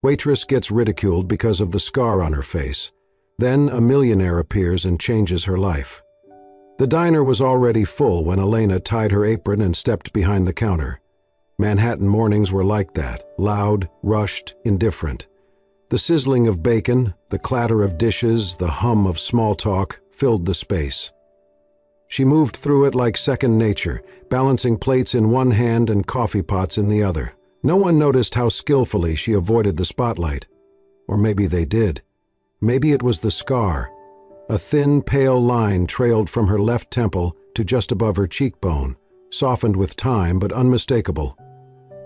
Waitress gets ridiculed because of the scar on her face. Then a millionaire appears and changes her life. The diner was already full when Elena tied her apron and stepped behind the counter. Manhattan mornings were like that, loud, rushed, indifferent. The sizzling of bacon, the clatter of dishes, the hum of small talk filled the space. She moved through it like second nature, balancing plates in one hand and coffee pots in the other. No one noticed how skillfully she avoided the spotlight. Or maybe they did. Maybe it was the scar. A thin, pale line trailed from her left temple to just above her cheekbone, softened with time but unmistakable.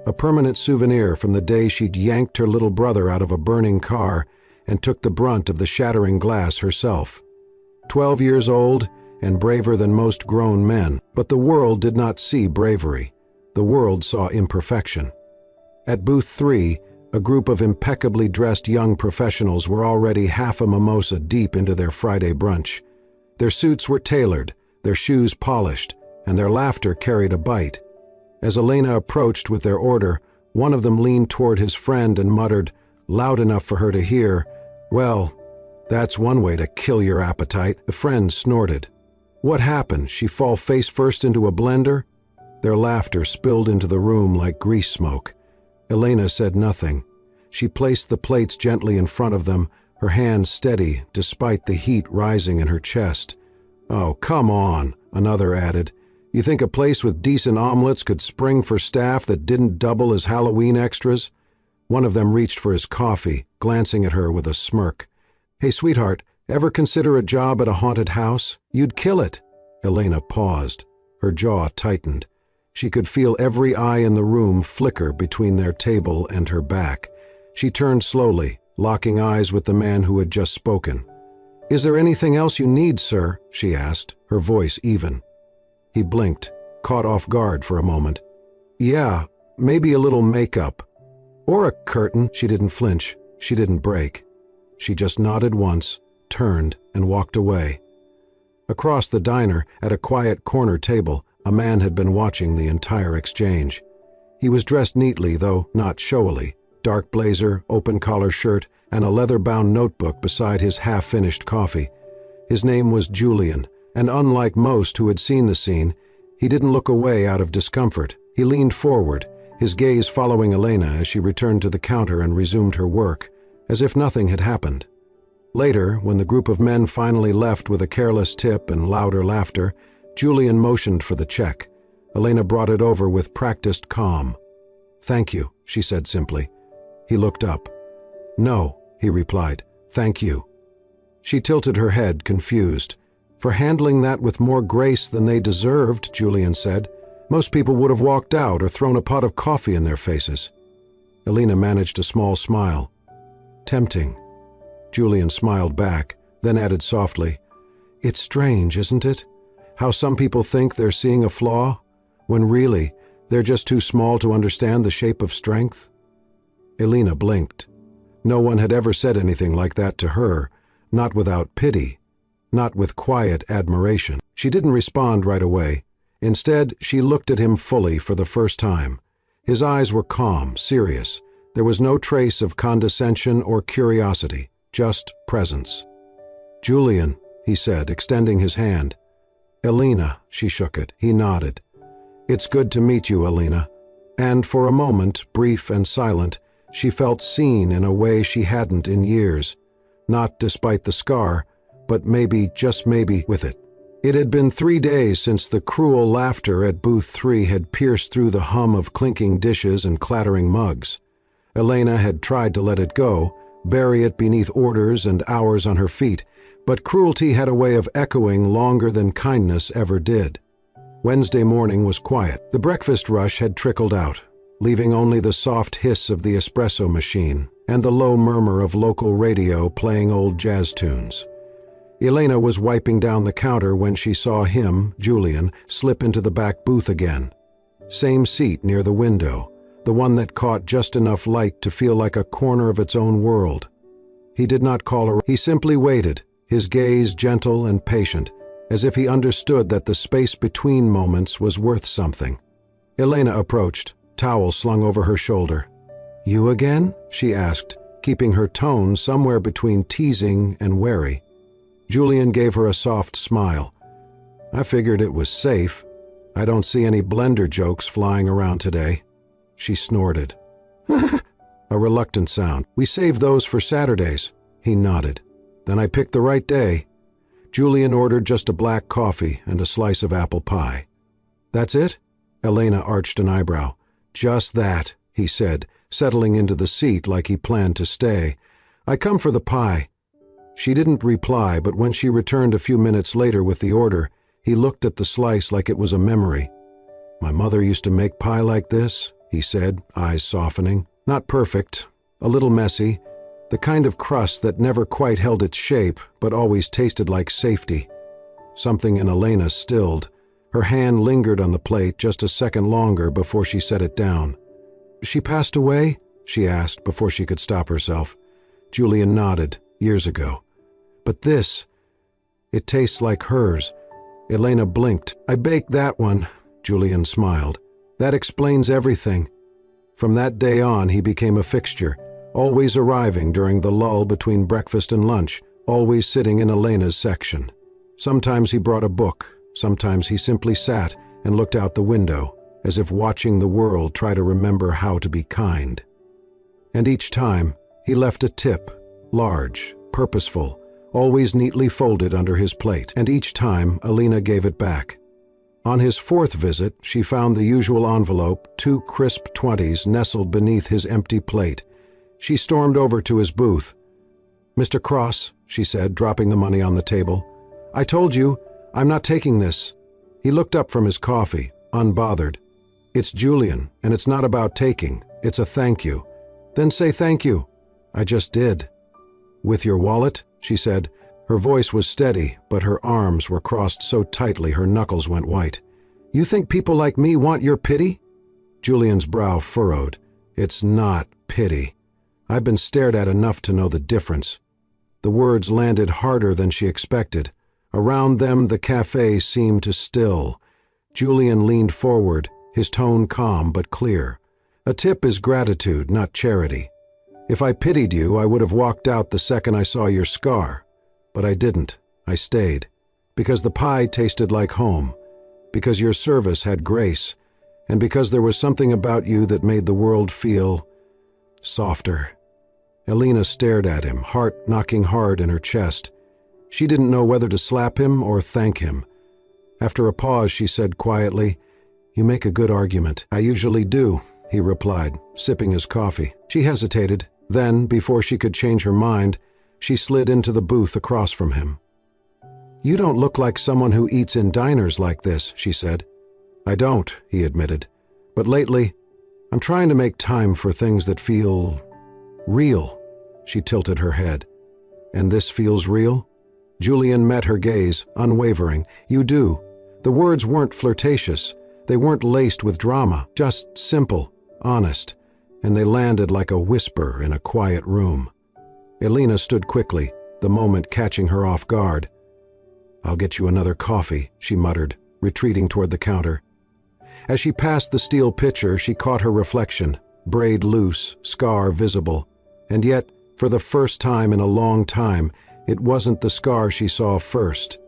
A permanent souvenir from the day she'd yanked her little brother out of a burning car and took the brunt of the shattering glass herself. 12 years old and braver than most grown men, but the world did not see bravery. The world saw imperfection. At booth 3, a group of impeccably dressed young professionals were already half a mimosa deep into their Friday brunch. Their suits were tailored, their shoes polished, and their laughter carried a bite. As Elena approached with their order, one of them leaned toward his friend and muttered, loud enough for her to hear, "Well, that's one way to kill your appetite." The friend snorted. What happened? She fall face first into a blender? Their laughter spilled into the room like grease smoke. Elena said nothing. She placed the plates gently in front of them, her hand steady despite the heat rising in her chest. "Oh, come on," another added. "You think a place with decent omelets could spring for staff that didn't double as Halloween extras?" One of them reached for his coffee, glancing at her with a smirk. "Hey, sweetheart, ever consider a job at a haunted house? You'd kill it." Elena paused. Her jaw tightened. She could feel every eye in the room flicker between their table and her back. She turned slowly, locking eyes with the man who had just spoken. "Is there anything else you need, sir?" she asked, her voice even. He blinked, caught off guard for a moment. "Yeah, maybe a little makeup. Or a curtain." She didn't flinch. She didn't break. She just nodded once, turned, and walked away. Across the diner, at a quiet corner table, a man had been watching the entire exchange. He was dressed neatly, though not showily. Dark blazer, open-collar shirt, and a leather-bound notebook beside his half-finished coffee. His name was Julian, and unlike most who had seen the scene, he didn't look away out of discomfort. He leaned forward, his gaze following Elena as she returned to the counter and resumed her work, as if nothing had happened. Later, when the group of men finally left with a careless tip and louder laughter, Julian motioned for the check. Elena brought it over with practiced calm. "Thank you," she said simply. He looked up. "No," he replied, "thank you." She tilted her head, confused. "For handling that with more grace than they deserved," Julian said. "Most people would have walked out or thrown a pot of coffee in their faces." Elena managed a small smile. "Tempting." Julian smiled back, then added softly, "It's strange, isn't it? How some people think they're seeing a flaw, when really, they're just too small to understand the shape of strength." Elena blinked. No one had ever said anything like that to her, not without pity, not with quiet admiration. She didn't respond right away. Instead, she looked at him fully for the first time. His eyes were calm, serious. There was no trace of condescension or curiosity, just presence. "Julian," he said, extending his hand. "Elena," she shook it. He nodded. "It's good to meet you, Elena." And for a moment, brief and silent, she felt seen in a way she hadn't in years. Not despite the scar, but maybe, just maybe, with it. It had been 3 days since the cruel laughter at booth 3 had pierced through the hum of clinking dishes and clattering mugs. Elena had tried to let it go, bury it beneath orders and hours on her feet, but cruelty had a way of echoing longer than kindness ever did. Wednesday morning was quiet. The breakfast rush had trickled out, leaving only the soft hiss of the espresso machine and the low murmur of local radio playing old jazz tunes. Elena was wiping down the counter when she saw him, Julian, slip into the back booth again. Same seat near the window, the one that caught just enough light to feel like a corner of its own world. He did not call her. He simply waited, his gaze gentle and patient, as if he understood that the space between moments was worth something. Elena approached, towel slung over her shoulder. "You again?" she asked, keeping her tone somewhere between teasing and wary. Julian gave her a soft smile. "I figured it was safe. I don't see any blender jokes flying around today." She snorted. A reluctant sound. "We save those for Saturdays." He nodded. "Then I picked the right day." Julian ordered just a black coffee and a slice of apple pie. "That's it?" Elena arched an eyebrow. "Just that," he said, settling into the seat like he planned to stay. "I come for the pie." She didn't reply, but when she returned a few minutes later with the order, he looked at the slice like it was a memory. "My mother used to make pie like this," he said, eyes softening. "Not perfect, a little messy, the kind of crust that never quite held its shape but always tasted like safety." Something in Elena stilled. Her hand lingered on the plate just a second longer before she set it down. "She passed away?" she asked before she could stop herself. Julian nodded. "Years ago. But this, it tastes like hers." Elena blinked. "I baked that one," Julian smiled. "That explains everything." From that day on, he became a fixture, always arriving during the lull between breakfast and lunch, always sitting in Elena's section. Sometimes he brought a book, sometimes he simply sat and looked out the window, as if watching the world try to remember how to be kind. And each time, he left a tip, large, purposeful, always neatly folded under his plate, and each time Elena gave it back. On his fourth visit, she found the usual envelope, 2 crisp 20s nestled beneath his empty plate. She stormed over to his booth. "Mr. Cross," she said, dropping the money on the table, "I told you, I'm not taking this." He looked up from his coffee, unbothered. "It's Julian, and it's not about taking, it's a thank you." "Then say thank you." "I just did." "With your wallet?" she said. Her voice was steady, but her arms were crossed so tightly her knuckles went white. "You think people like me want your pity?" Julian's brow furrowed. "It's not pity. I've been stared at enough to know the difference." The words landed harder than she expected. Around them the cafe seemed to still. Julian leaned forward, his tone calm but clear. "A tip is gratitude, not charity. If I pitied you, I would have walked out the second I saw your scar. But I didn't. I stayed. Because the pie tasted like home. Because your service had grace. And because there was something about you that made the world feel softer." Elena stared at him, heart knocking hard in her chest. She didn't know whether to slap him or thank him. After a pause, she said quietly, "You make a good argument." "I usually do," he replied, sipping his coffee. She hesitated. Then, before she could change her mind, she slid into the booth across from him. "You don't look like someone who eats in diners like this," she said. "I don't," he admitted. "But lately, I'm trying to make time for things that feel real." She tilted her head. "And this feels real?" Julian met her gaze, unwavering. "You do." The words weren't flirtatious. They weren't laced with drama, just simple, honest, and they landed like a whisper in a quiet room. Elena stood quickly, the moment catching her off guard. "I'll get you another coffee," she muttered, retreating toward the counter. As she passed the steel pitcher, she caught her reflection, braid loose, scar visible. And yet, for the first time in a long time, it wasn't the scar she saw first.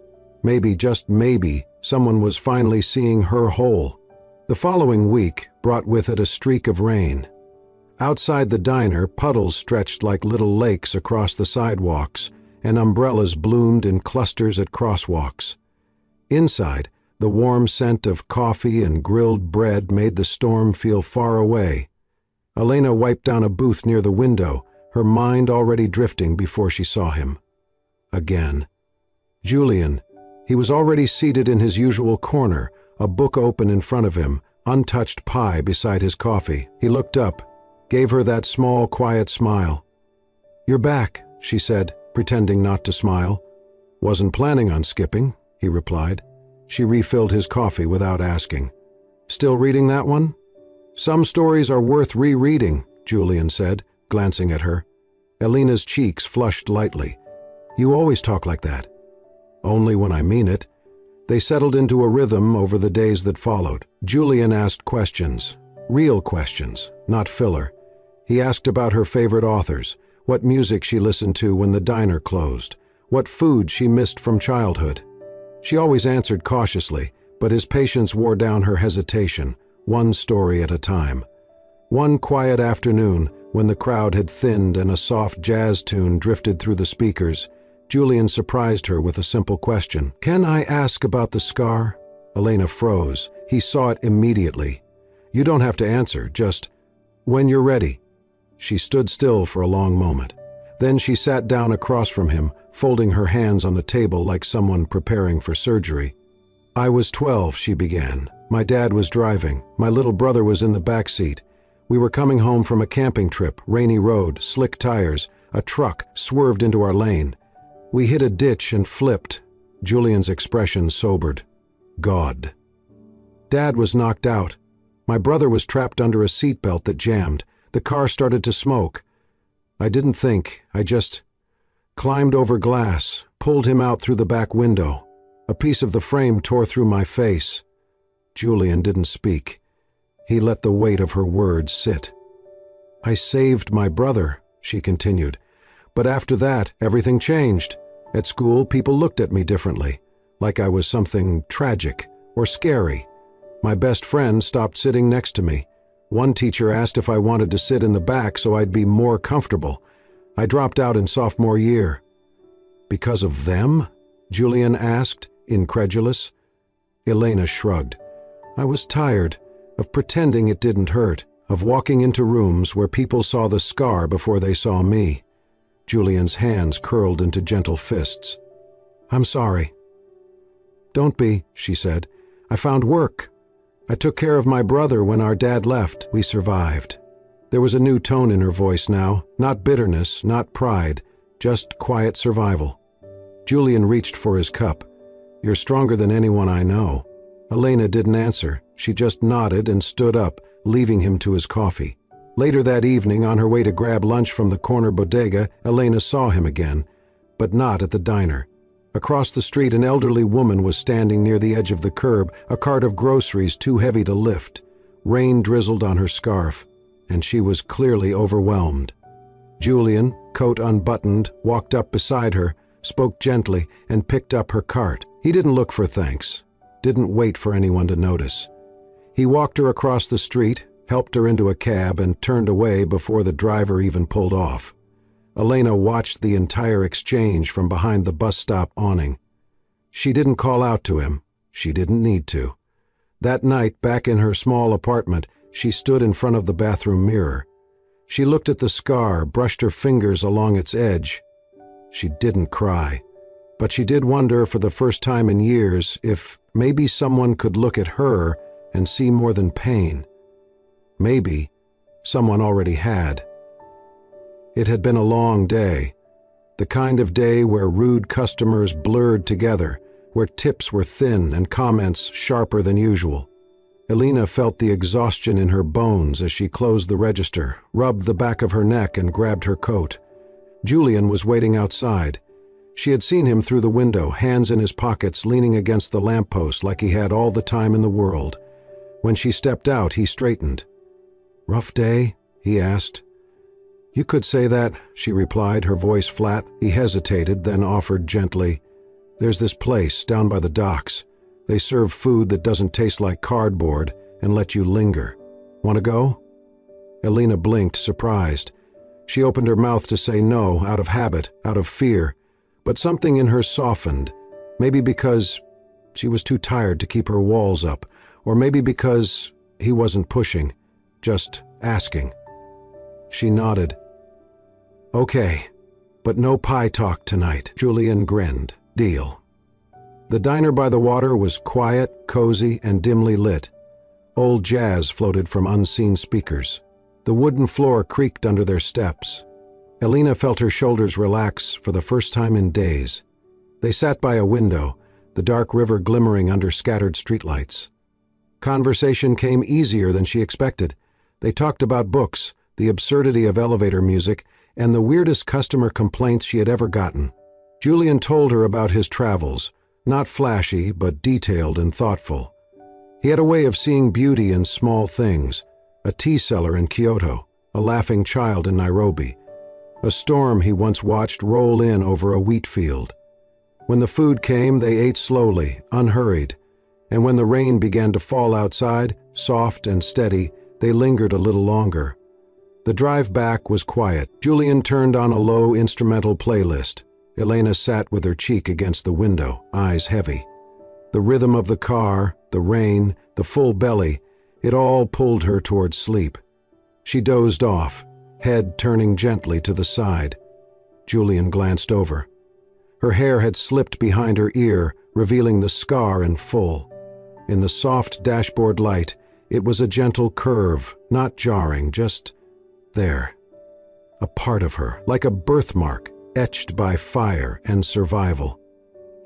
Maybe, just maybe, someone was finally seeing her whole. The following week brought with it a streak of rain. Outside the diner, puddles stretched like little lakes across the sidewalks, and umbrellas bloomed in clusters at crosswalks. Inside, the warm scent of coffee and grilled bread made the storm feel far away. Elena wiped down a booth near the window, her mind already drifting before she saw him. Again. Julian. He was already seated in his usual corner, a book open in front of him, untouched pie beside his coffee. He looked up, gave her that small, quiet smile. "You're back," she said, pretending not to smile. "Wasn't planning on skipping," he replied. She refilled his coffee without asking. "Still reading that one?" "Some stories are worth rereading," Julian said, glancing at her. Elena's cheeks flushed lightly. "You always talk like that." "Only when I mean it." They settled into a rhythm over the days that followed. Julian asked questions, real questions, not filler. He asked about her favorite authors, what music she listened to when the diner closed, what food she missed from childhood. She always answered cautiously, but his patience wore down her hesitation, one story at a time. One quiet afternoon, when the crowd had thinned and a soft jazz tune drifted through the speakers, Julian surprised her with a simple question. "Can I ask about the scar?" Elena froze. He saw it immediately. "You don't have to answer, just, when you're ready." She stood still for a long moment. Then she sat down across from him, folding her hands on the table like someone preparing for surgery. "I was 12, she began. "My dad was driving. My little brother was in the back seat. We were coming home from a camping trip, rainy road, slick tires. A truck swerved into our lane. We hit a ditch and flipped." Julian's expression sobered. "God." "Dad was knocked out. My brother was trapped under a seatbelt that jammed. The car started to smoke. I didn't think. I just climbed over glass, pulled him out through the back window. A piece of the frame tore through my face." Julian didn't speak. He let the weight of her words sit. "I saved my brother," she continued. "But after that, everything changed. At school, people looked at me differently, like I was something tragic or scary. My best friend stopped sitting next to me. One teacher asked if I wanted to sit in the back so I'd be more comfortable. I dropped out in sophomore year." "Because of them?" Julian asked, incredulous. Elena shrugged. "I was tired of pretending it didn't hurt, of walking into rooms where people saw the scar before they saw me." Julian's hands curled into gentle fists. "I'm sorry." "Don't be," she said. "I found work. I took care of my brother when our dad left. We survived." There was a new tone in her voice now, not bitterness, not pride, just quiet survival. Julian reached for his cup. "You're stronger than anyone I know." Elena didn't answer. She just nodded and stood up, leaving him to his coffee. Later that evening, on her way to grab lunch from the corner bodega, Elena saw him again, but not at the diner. Across the street, an elderly woman was standing near the edge of the curb, a cart of groceries too heavy to lift. Rain drizzled on her scarf, and she was clearly overwhelmed. Julian, coat unbuttoned, walked up beside her, spoke gently, and picked up her cart. He didn't look for thanks, didn't wait for anyone to notice. He walked her across the street, helped her into a cab, and turned away before the driver even pulled off. Elena watched the entire exchange from behind the bus stop awning. She didn't call out to him. She didn't need to. That night, back in her small apartment, she stood in front of the bathroom mirror. She looked at the scar, brushed her fingers along its edge. She didn't cry, but she did wonder for the first time in years if maybe someone could look at her and see more than pain. Maybe someone already had. It had been a long day, the kind of day where rude customers blurred together, where tips were thin and comments sharper than usual. Elena felt the exhaustion in her bones as she closed the register, rubbed the back of her neck, and grabbed her coat. Julian was waiting outside. She had seen him through the window, hands in his pockets, leaning against the lamppost like he had all the time in the world. When she stepped out, he straightened. "Rough day?" he asked. "You could say that," she replied, her voice flat. He hesitated, then offered gently, "There's this place down by the docks. They serve food that doesn't taste like cardboard and let you linger. Want to go?" Elena blinked, surprised. She opened her mouth to say no, out of habit, out of fear, but something in her softened, maybe because she was too tired to keep her walls up, or maybe because he wasn't pushing, just asking. She nodded. "Okay, but no pie talk tonight." Julian grinned. "Deal." The diner by the water was quiet, cozy, and dimly lit. Old jazz floated from unseen speakers. The wooden floor creaked under their steps. Elena felt her shoulders relax for the first time in days. They sat by a window, the dark river glimmering under scattered streetlights. Conversation came easier than she expected. They talked about books, the absurdity of elevator music, and the weirdest customer complaints she had ever gotten. Julian told her about his travels, not flashy, but detailed and thoughtful. He had a way of seeing beauty in small things, a tea cellar in Kyoto, a laughing child in Nairobi. a storm he once watched roll in over a wheat field. When the food came, they ate slowly, unhurried, and when the rain began to fall outside, soft and steady, they lingered a little longer. The drive back was quiet. Julian turned on a low instrumental playlist. Elena sat with her cheek against the window, eyes heavy. The rhythm of the car, the rain, the full belly, it all pulled her towards sleep. She dozed off, head turning gently to the side. Julian glanced over. Her hair had slipped behind her ear, revealing the scar in full. In the soft dashboard light, it was a gentle curve, not jarring, just there. A part of her, like a birthmark, etched by fire and survival.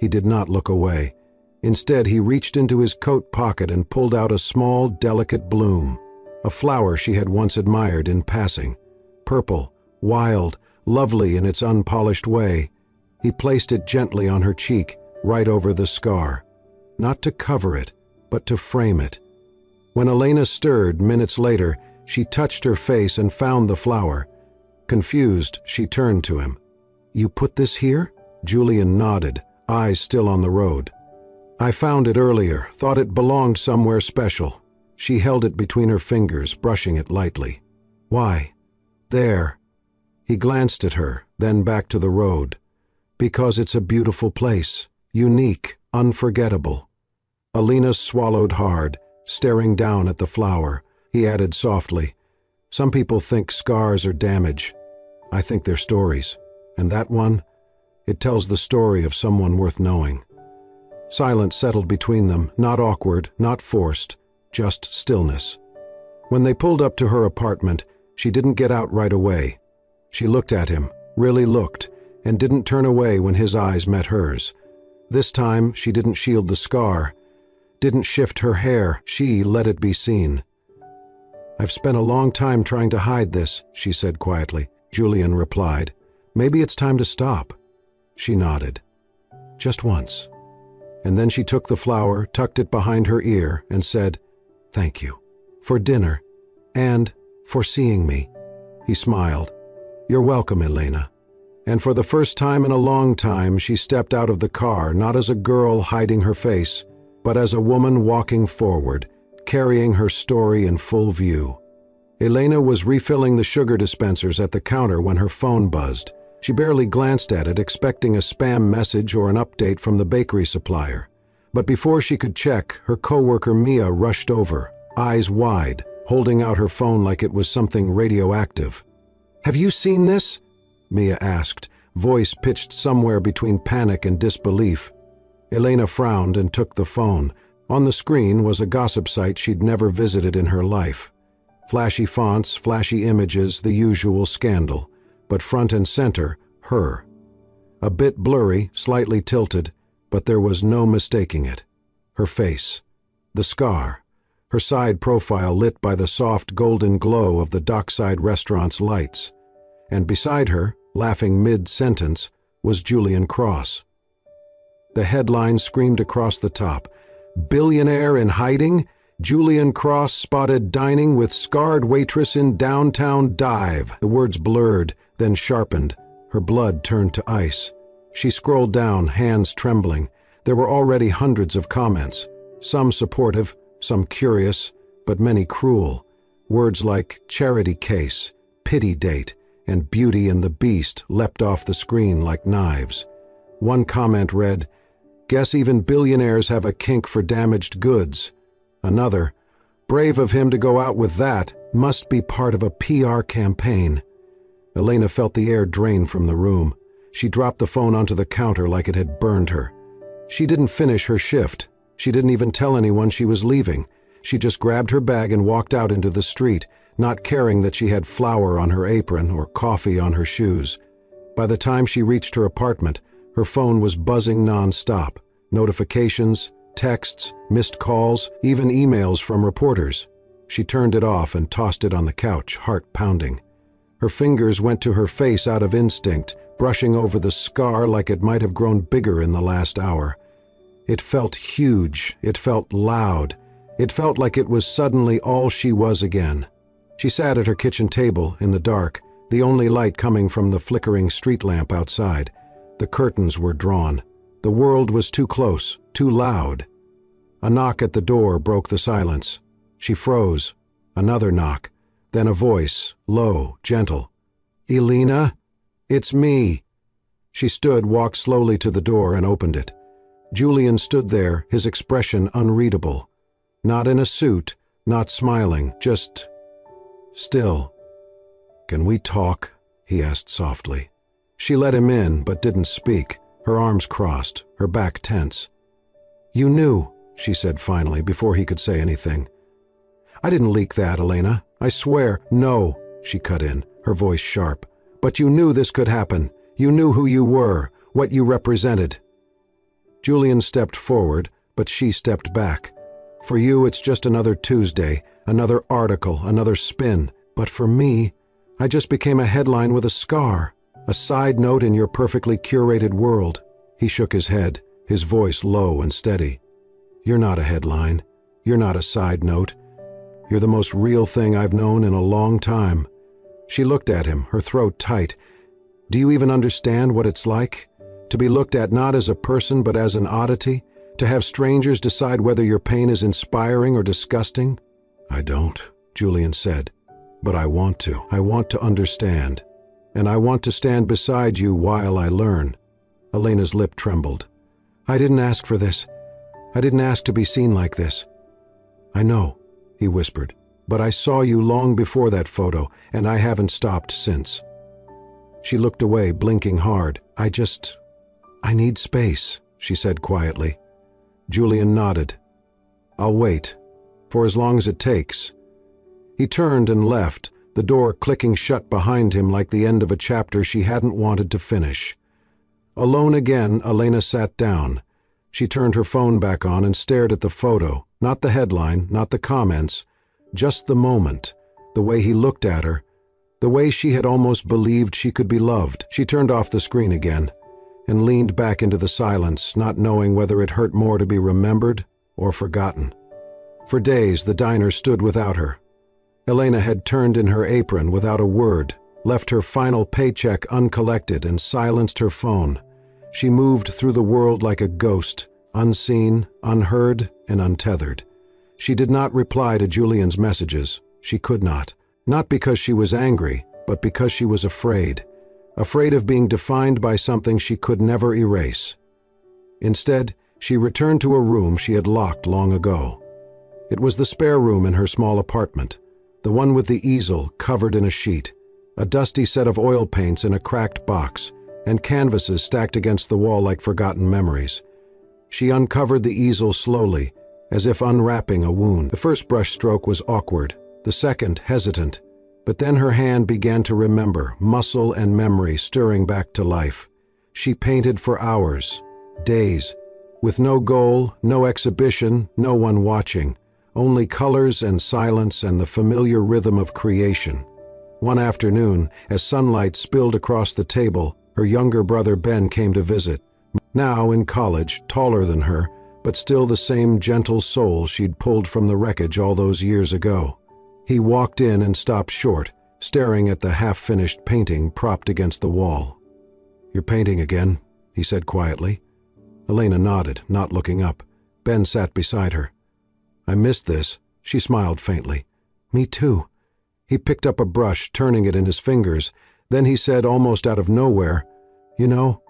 He did not look away. Instead, he reached into his coat pocket and pulled out a small, delicate bloom, a flower she had once admired in passing. Purple, wild, lovely in its unpolished way. He placed it gently on her cheek, right over the scar. Not to cover it, but to frame it. When Elena stirred minutes later, she touched her face and found the flower. Confused, she turned to him. "You put this here?" Julian nodded, eyes still on the road. "I found it earlier, thought it belonged somewhere special." She held it between her fingers, brushing it lightly. "Why?" "There." He glanced at her, then back to the road. "Because it's a beautiful place, unique, unforgettable." Elena swallowed hard, staring down at the flower. He added softly, "Some people think scars are damage. I think they're stories. And that one, it tells the story of someone worth knowing." Silence settled between them, not awkward, not forced, just stillness. When they pulled up to her apartment, she didn't get out right away. She looked at him, really looked, and didn't turn away when his eyes met hers. This time, she didn't shield the scar, didn't shift her hair, she let it be seen. "I've spent a long time trying to hide this," she said quietly. Julian replied, "Maybe it's time to stop." She nodded. "Just once." And then she took the flower, tucked it behind her ear, and said, "Thank you. For dinner. And for seeing me." He smiled. "You're welcome, Elena." And for the first time in a long time, she stepped out of the car, not as a girl hiding her face, but as a woman walking forward, carrying her story in full view. Elena was refilling the sugar dispensers at the counter when her phone buzzed. She barely glanced at it, expecting a spam message or an update from the bakery supplier. But before she could check, her coworker Mia rushed over, eyes wide, holding out her phone like it was something radioactive. "Have you seen this?" Mia asked, voice pitched somewhere between panic and disbelief. Elena frowned and took the phone. On the screen was a gossip site she'd never visited in her life. Flashy fonts, flashy images, the usual scandal. But front and center, her. A bit blurry, slightly tilted, but there was no mistaking it. Her face. The scar. Her side profile lit by the soft golden glow of the dockside restaurant's lights. And beside her, laughing mid-sentence, was Julian Cross. The headline screamed across the top, "Billionaire in hiding? Julian Cross spotted dining with scarred waitress in downtown dive." The words blurred, then sharpened. Her blood turned to ice. She scrolled down, hands trembling. There were already hundreds of comments, some supportive, some curious, but many cruel. Words like charity case, pity date, and Beauty and the Beast leapt off the screen like knives. One comment read, "Guess even billionaires have a kink for damaged goods." Another, "Brave of him to go out with that, must be part of a PR campaign." Elena felt the air drain from the room. She dropped the phone onto the counter like it had burned her. She didn't finish her shift. She didn't even tell anyone she was leaving. She just grabbed her bag and walked out into the street, not caring that she had flour on her apron or coffee on her shoes. By the time she reached her apartment, her phone was buzzing non-stop. Notifications, texts, missed calls, even emails from reporters. She turned it off and tossed it on the couch, heart pounding. Her fingers went to her face out of instinct, brushing over the scar like it might have grown bigger in the last hour. It felt huge, it felt loud, it felt like it was suddenly all she was again. She sat at her kitchen table, in the dark, the only light coming from the flickering street lamp outside. The curtains were drawn. The world was too close, too loud. A knock at the door broke the silence. She froze. Another knock. Then a voice, low, gentle. "Elena? It's me." She stood, walked slowly to the door, and opened it. Julian stood there, his expression unreadable. Not in a suit, not smiling, just still. "Can we talk?" he asked softly. She let him in, but didn't speak, her arms crossed, her back tense. "You knew," she said finally, before he could say anything. "I didn't leak that, Elena. I swear." "No," she cut in, her voice sharp. "But you knew this could happen. You knew who you were, what you represented." Julian stepped forward, but she stepped back. "For you, it's just another Tuesday, another article, another spin. But for me, I just became a headline with a scar, a side note in your perfectly curated world." He shook his head, his voice low and steady. "You're not a headline. You're not a side note. You're the most real thing I've known in a long time." She looked at him, her throat tight. "Do you even understand what it's like? To be looked at not as a person but as an oddity? To have strangers decide whether your pain is inspiring or disgusting?" "I don't," Julian said. "But I want to. I want to understand. And I want to stand beside you while I learn." Elena's lip trembled. "I didn't ask for this. I didn't ask to be seen like this." "I know," he whispered, "but I saw you long before that photo, and I haven't stopped since." She looked away, blinking hard. I need space," she said quietly. Julian nodded. "I'll wait, for as long as it takes." He turned and left, the door clicking shut behind him like the end of a chapter she hadn't wanted to finish. Alone again, Elena sat down. She turned her phone back on and stared at the photo, not the headline, not the comments, just the moment, the way he looked at her, the way she had almost believed she could be loved. She turned off the screen again and leaned back into the silence, not knowing whether it hurt more to be remembered or forgotten. For days, the diner stood without her. Elena had turned in her apron without a word, left her final paycheck uncollected, and silenced her phone. She moved through the world like a ghost, unseen, unheard, and untethered. She did not reply to Julian's messages. She could not. Not because she was angry, but because she was afraid. Afraid of being defined by something she could never erase. Instead, she returned to a room she had locked long ago. It was the spare room in her small apartment, the one with the easel covered in a sheet, a dusty set of oil paints in a cracked box, and canvases stacked against the wall like forgotten memories. She uncovered the easel slowly, as if unwrapping a wound. The first brush stroke was awkward, the second hesitant, but then her hand began to remember, muscle and memory stirring back to life. She painted for hours, days, with no goal, no exhibition, no one watching, only colors and silence and the familiar rhythm of creation. One afternoon, as sunlight spilled across the table, her younger brother Ben came to visit. Now in college, taller than her, but still the same gentle soul she'd pulled from the wreckage all those years ago. He walked in and stopped short, staring at the half-finished painting propped against the wall. "You're painting again," he said quietly. Elena nodded, not looking up. Ben sat beside her. "I missed this," she smiled faintly. "Me too." He picked up a brush, turning it in his fingers. Then he said, almost out of nowhere, "You know,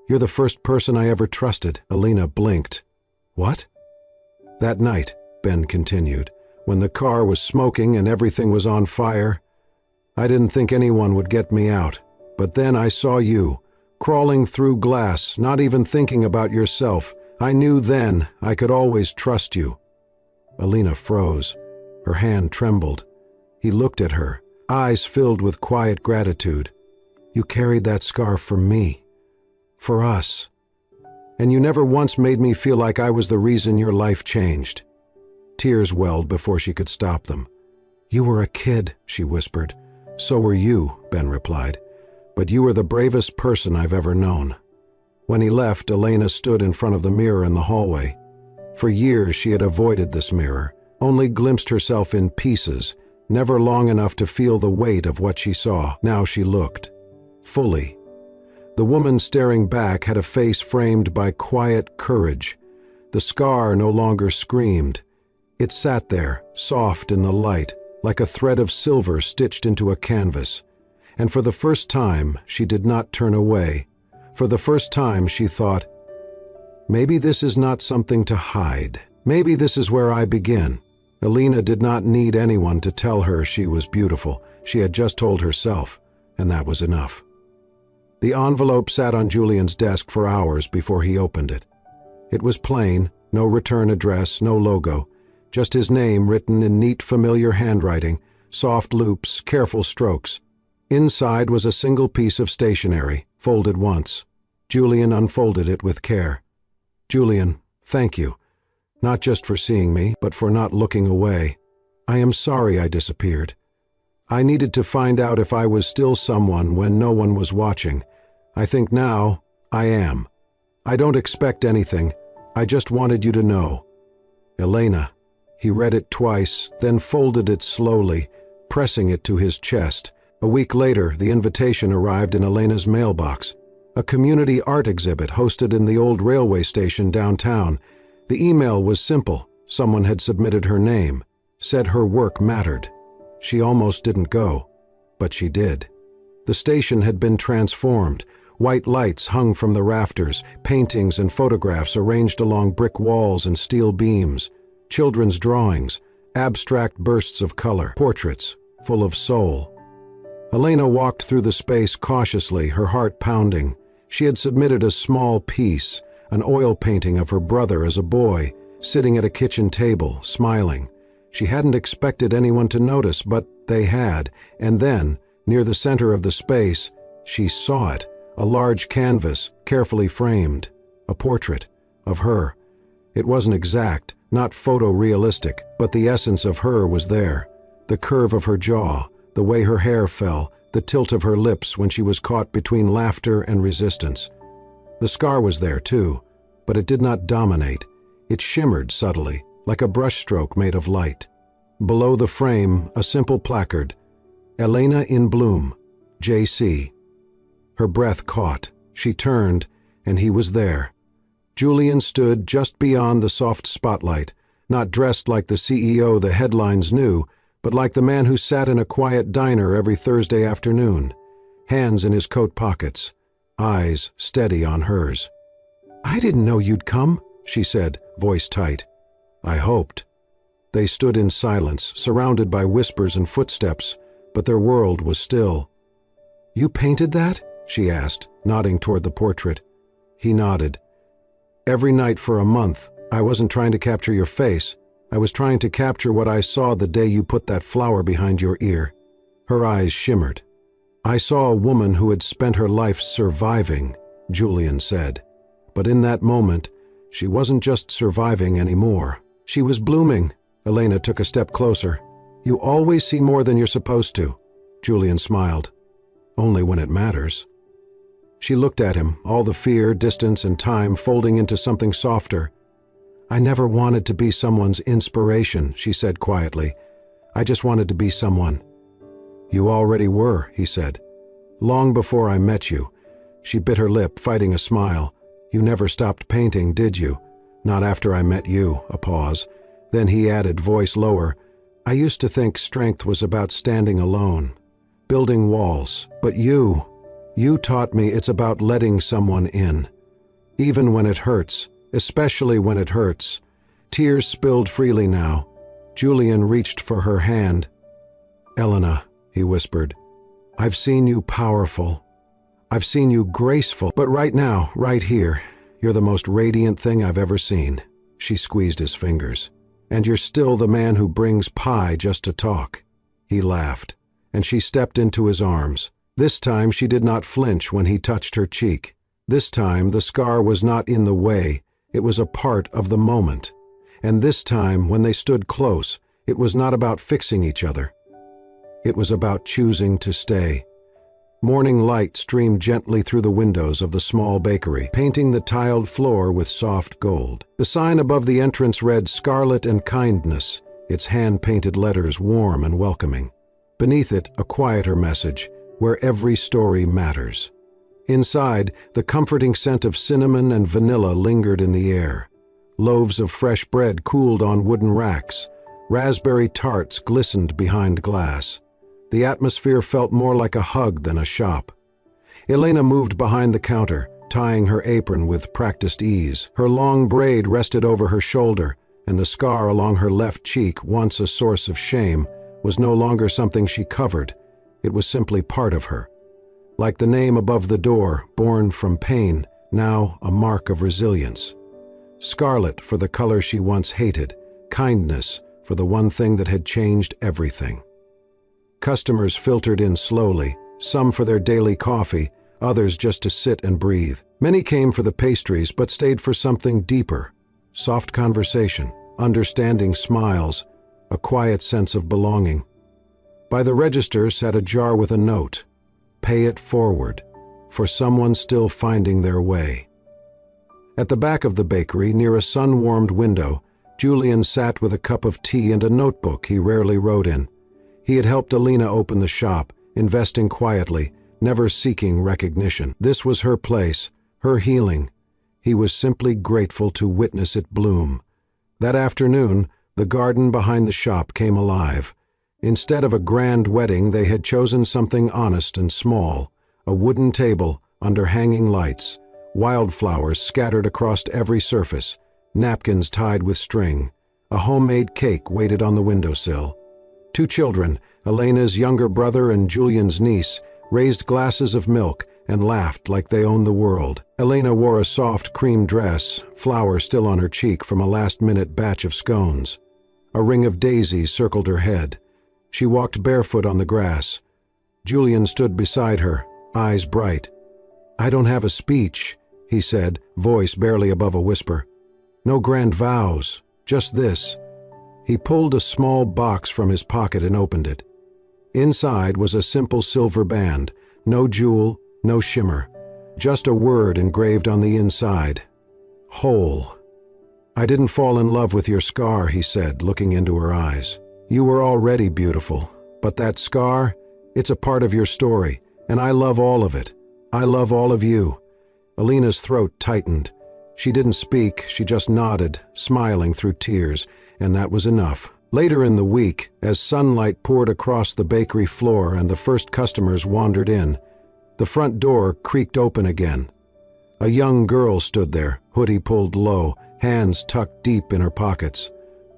you're the first person I ever trusted." Elena blinked. "What?" "That night," Ben continued, "when the car was smoking and everything was on fire, I didn't think anyone would get me out. But then I saw you, crawling through glass, not even thinking about yourself. I knew then I could always trust you." Elena froze. Her hand trembled. He looked at her, eyes filled with quiet gratitude. "You carried that scar for me. For us. And you never once made me feel like I was the reason your life changed." Tears welled before she could stop them. "You were a kid," she whispered. "So were you," Ben replied. "But you were the bravest person I've ever known." When he left, Elena stood in front of the mirror in the hallway. For years she had avoided this mirror, only glimpsed herself in pieces, never long enough to feel the weight of what she saw. Now she looked. Fully. The woman staring back had a face framed by quiet courage. The scar no longer screamed. It sat there, soft in the light, like a thread of silver stitched into a canvas. And for the first time, she did not turn away. For the first time, she thought, maybe this is not something to hide. Maybe this is where I begin. Elena did not need anyone to tell her she was beautiful. She had just told herself, and that was enough. The envelope sat on Julian's desk for hours before he opened it. It was plain, no return address, no logo, just his name written in neat, familiar handwriting, soft loops, careful strokes. Inside was a single piece of stationery, folded once. Julian unfolded it with care. Julian, thank you. Not just for seeing me, but for not looking away. I am sorry I disappeared. I needed to find out if I was still someone when no one was watching. I think now I am. I don't expect anything. I just wanted you to know. Elena. He read it twice, then folded it slowly, pressing it to his chest. A week later, the invitation arrived in Elena's mailbox. A community art exhibit hosted in the old railway station downtown. The email was simple. Someone had submitted her name, said her work mattered. She almost didn't go, but she did. The station had been transformed. White lights hung from the rafters, paintings and photographs arranged along brick walls and steel beams, children's drawings, abstract bursts of color, portraits full of soul. Elena walked through the space cautiously, her heart pounding. She had submitted a small piece, an oil painting of her brother as a boy, sitting at a kitchen table, smiling. She hadn't expected anyone to notice, but they had, and then, near the center of the space, she saw it, a large canvas, carefully framed, a portrait of her. It wasn't exact, not photorealistic, but the essence of her was there. The curve of her jaw, the way her hair fell, the tilt of her lips when she was caught between laughter and resistance. The scar was there too, but it did not dominate. It shimmered subtly, like a brushstroke made of light. Below the frame, a simple placard, Elena in Bloom, J.C. Her breath caught. She turned, and he was there. Julian stood just beyond the soft spotlight, not dressed like the CEO the headlines knew, but like the man who sat in a quiet diner every Thursday afternoon, hands in his coat pockets, eyes steady on hers. "I didn't know you'd come," she said, voice tight. "I hoped." They stood in silence, surrounded by whispers and footsteps, but their world was still. "You painted that?" she asked, nodding toward the portrait. He nodded. "Every night for a month. I wasn't trying to capture your face. I was trying to capture what I saw the day you put that flower behind your ear." Her eyes shimmered. "I saw a woman who had spent her life surviving," Julian said. But in that moment, she wasn't just surviving anymore. She was blooming. Elena took a step closer. "You always see more than you're supposed to," Julian smiled. "Only when it matters." She looked at him, all the fear, distance, and time folding into something softer. "I never wanted to be someone's inspiration," she said quietly. "I just wanted to be someone." "You already were," he said. "Long before I met you." She bit her lip, fighting a smile. "You never stopped painting, did you?" "Not after I met you." A pause. Then he added, voice lower, "I used to think strength was about standing alone, building walls. But you taught me it's about letting someone in. Even when it hurts, especially when it hurts." Tears spilled freely now. Julian reached for her hand. "Elena," he whispered, "I've seen you powerful. I've seen you graceful. But right now, right here, you're the most radiant thing I've ever seen." She squeezed his fingers. "And you're still the man who brings pie just to talk." He laughed, and she stepped into his arms. This time she did not flinch when he touched her cheek. This time the scar was not in the way. It was a part of the moment. And this time, when they stood close, it was not about fixing each other. It was about choosing to stay. Morning light streamed gently through the windows of the small bakery, painting the tiled floor with soft gold. The sign above the entrance read "Scarlet and Kindness," its hand-painted letters warm and welcoming. Beneath it, a quieter message, where every story matters. Inside, the comforting scent of cinnamon and vanilla lingered in the air. Loaves of fresh bread cooled on wooden racks. Raspberry tarts glistened behind glass. The atmosphere felt more like a hug than a shop. Elena moved behind the counter, tying her apron with practiced ease. Her long braid rested over her shoulder, and the scar along her left cheek, once a source of shame, was no longer something she covered. It was simply part of her. Like the name above the door, born from pain, now a mark of resilience. Scarlet for the color she once hated, kindness for the one thing that had changed everything. Customers filtered in slowly, some for their daily coffee, others just to sit and breathe. Many came for the pastries but stayed for something deeper. Soft conversation, understanding smiles, a quiet sense of belonging. By the register sat a jar with a note. Pay it forward, for someone still finding their way. At the back of the bakery, near a sun-warmed window, Julian sat with a cup of tea and a notebook he rarely wrote in. He had helped Elena open the shop, investing quietly, never seeking recognition. This was her place, her healing. He was simply grateful to witness it bloom. That afternoon, the garden behind the shop came alive. Instead of a grand wedding, they had chosen something honest and small, a wooden table under hanging lights, wildflowers scattered across every surface, napkins tied with string. A homemade cake waited on the windowsill. Two children, Elena's younger brother and Julian's niece, raised glasses of milk and laughed like they owned the world. Elena wore a soft cream dress, flour still on her cheek from a last-minute batch of scones. A ring of daisies circled her head. She walked barefoot on the grass. Julian stood beside her, eyes bright. "I don't have a speech," he said, voice barely above a whisper. "No grand vows, just this." He pulled a small box from his pocket and opened it. Inside was a simple silver band, no jewel, no shimmer, just a word engraved on the inside. Whole. "I didn't fall in love with your scar," he said, looking into her eyes. "You were already beautiful, but that scar, it's a part of your story, and I love all of it. I love all of you." Elena's throat tightened. She didn't speak, she just nodded, smiling through tears, and that was enough. Later in the week, as sunlight poured across the bakery floor and the first customers wandered in, the front door creaked open again. A young girl stood there, hoodie pulled low, hands tucked deep in her pockets.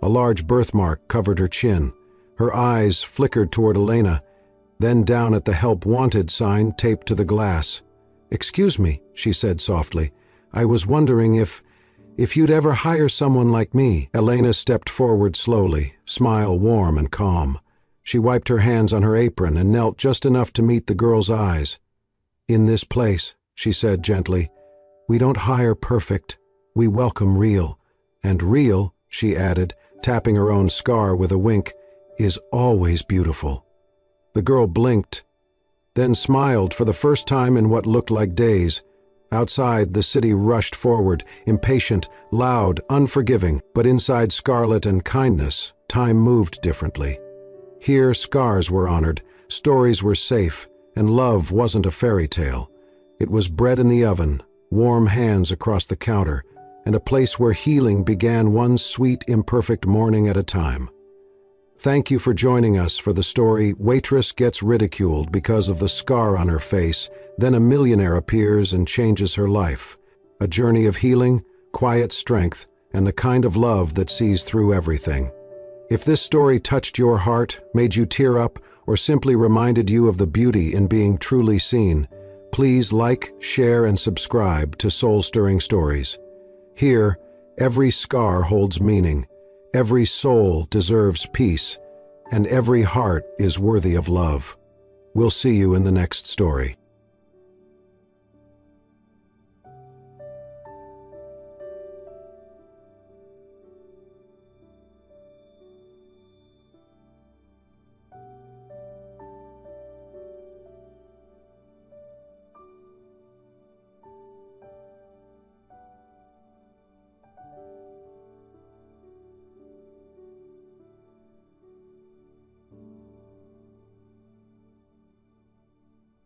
A large birthmark covered her chin. Her eyes flickered toward Elena, then down at the "Help Wanted" sign taped to the glass. "Excuse me," she said softly. "I was wondering if you'd ever hire someone like me." Elena stepped forward slowly, smile warm and calm. She wiped her hands on her apron and knelt just enough to meet the girl's eyes. "In this place," she said gently, "we don't hire perfect, we welcome real. And real," she added, tapping her own scar with a wink, "is always beautiful." The girl blinked, then smiled for the first time in what looked like days. Outside, the city rushed forward, impatient, loud, unforgiving, but inside scarlet and kindness, time moved differently. Here, scars were honored, stories were safe, and love wasn't a fairy tale. It was bread in the oven, warm hands across the counter, and a place where healing began one sweet, imperfect morning at a time. Thank you for joining us for the story Waitress Gets Ridiculed Because of the Scar on Her Face, Then a Millionaire Appears and Changes Her Life. A journey of healing, quiet strength, and the kind of love that sees through everything. If this story touched your heart, made you tear up, or simply reminded you of the beauty in being truly seen, please like, share, and subscribe to Soul-Stirring Stories. Here, every scar holds meaning, every soul deserves peace, and every heart is worthy of love. We'll see you in the next story.